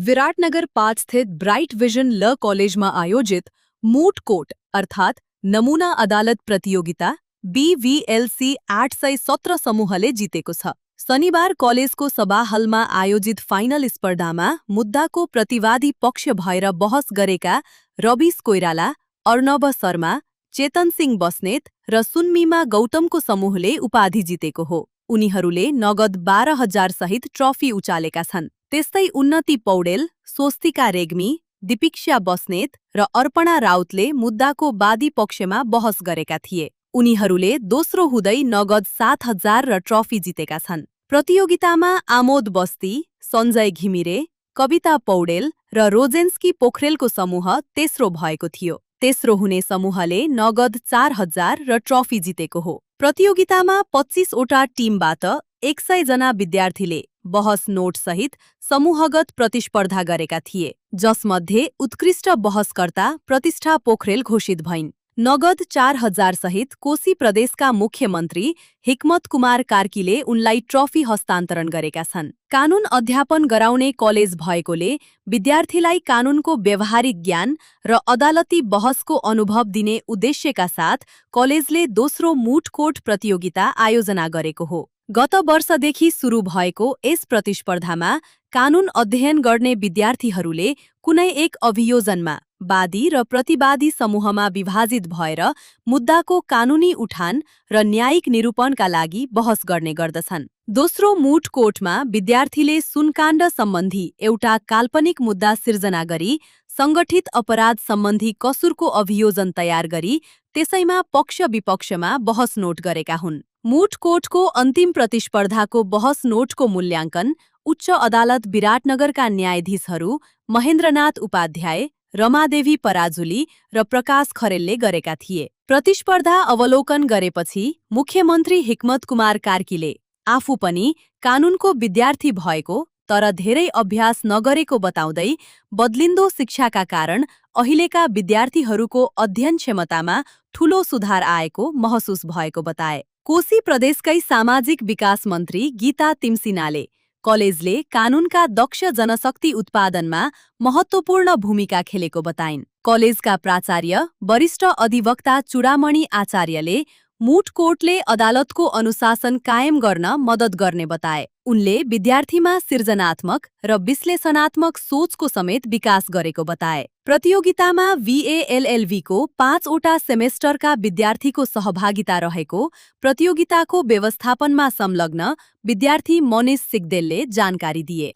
विराटनगर 5 स्थित bright vision ल कॉलेजમાં આયોજિત મૂટ કોર્ટ અર્થાત નમૂના અદાલત प्रतियोगिता BVLC 817 સમૂહલે જીतेको छ। शनिबार कॉलेजको सभा हलमा आयोजित फाइनल स्पर्धामा मुद्दाको प्रतिवादी पक्ष भएर बहस गरेका रबिस कोइराला, अर्णव शर्मा, चेतन सिंह बस्नेत र सुन्मिमा गौतमको समूहले उपाधि जितेको हो। उनीहरूले नगद 12,000 सहित ट्रफी उचालेका छन्। त्यस्तै उन्नति पौडेल, स्वस्तिका रेग्मी, दीपिक्षा बस्नेत र अर्पणा राउतले मुद्दाको वादी पक्षमा बहस गरेका थिए। उनीहरूले दोस्रो हुँदै नगद 7,000 र ट्रफी जितेका छन्। प्रतियोगितामा आमोद बस्ती, सञ्जय घिमिरे, कविता पौडेल र रोजेन्स्की पोखरेलको समूह तेस्रो भएको थियो। तेस्रो हुने समूहले नगद 4,000 र ट्रफी जितेको हो। प्रतियोगितामा 25 वटा टिमबाट 100 जना विद्यार्थीले बहस नोट सहित समूहगत प्रतिस्पर्धा गरेका थिए, जसमध्ये उत्कृष्ट बहसकर्ता प्रतिष्ठा पोखरेल घोषित भइन्। नगद 4,000 सहित कोशी प्रदेशका मुख्यमन्त्री हिक्मत कुमार कार्कीले उनलाई ट्रफी हस्तान्तरण गरेका छन्। कानून अध्यापन गराउने कलेज भएकोले विद्यार्थीलाई कानूनको व्यवहारिक ज्ञान र अदालती बहसको अनुभव दिने उद्देश्यका साथ कलेजले दोस्रो मूट कोर्ट प्रतियोगिता आयोजना गरेको हो। गत वर्षदेखि सुरु भएको यस प्रतिस्पर्धामा कानून अध्ययन गर्ने विद्यार्थीहरूले कुनै एक अभियोजनमा वादी र प्रतिवादी समूहमा विभाजित भएर मुद्दाको कानूनी उठान र न्यायिक निरूपणका लागि बहस गर्ने गर्दछन्। दोस्रो मूट कोर्टमा विद्यार्थीले सुनकाण्ड सम्बन्धी एउटा काल्पनिक मुद्दा सिर्जना गरी संगठित अपराध सम्बन्धी कसुरको अभियोजन तयार गरी त्यसैमा पक्ष विपक्षमा बहस नोट गरेका हुन्। मूट कोर्टको अन्तिम प्रतिस्पर्धाको बहस नोटको मूल्याङ्कन उच्च अदालत विराटनगरका न्यायाधीशहरू महेन्द्रनाथ उपाध्याय, रमादेवी पराजुली र प्रकाश खरेलले गरेका थिए। प्रतिस्पर्धा अवलोकन गरेपछि मुख्यमन्त्री हिक्मत कुमार कार्कीले आफू पनि कानूनको विद्यार्थी भएको तर धेरै अभ्यास नगरेको बताउँदै बदलिन्दो शिक्षाका कारण अहिलेका विद्यार्थीहरूको अध्ययन क्षमतामा ठूलो सुधार आएको महसुस भएको बताए। कोशी प्रदेशकै सामाजिक विकास मन्त्री गीता तिमसिनाले कलेजले कानूनका दक्ष जनशक्ति उत्पादनमा महत्त्वपूर्ण भूमिका खेलेको बताइन्। कलेजका प्राचार्य वरिष्ठ अधिवक्ता चूडामणि आचार्यले मूट कोर्टले अदालतको अनुशासन कायम गर्न मद्दत गर्ने बताए। उनले विद्यार्थीमा सृजनात्मक र विश्लेषणात्मक सोचको समेत विकास गरेको बताए। प्रतियोगितामा VALLV को 5 वटा सेमेस्टरका विद्यार्थीको सहभागिता रहेको प्रतियोगिताको व्यवस्थापनमा संलग्न विद्यार्थी मनिष सिग्देलले जानकारी दिए।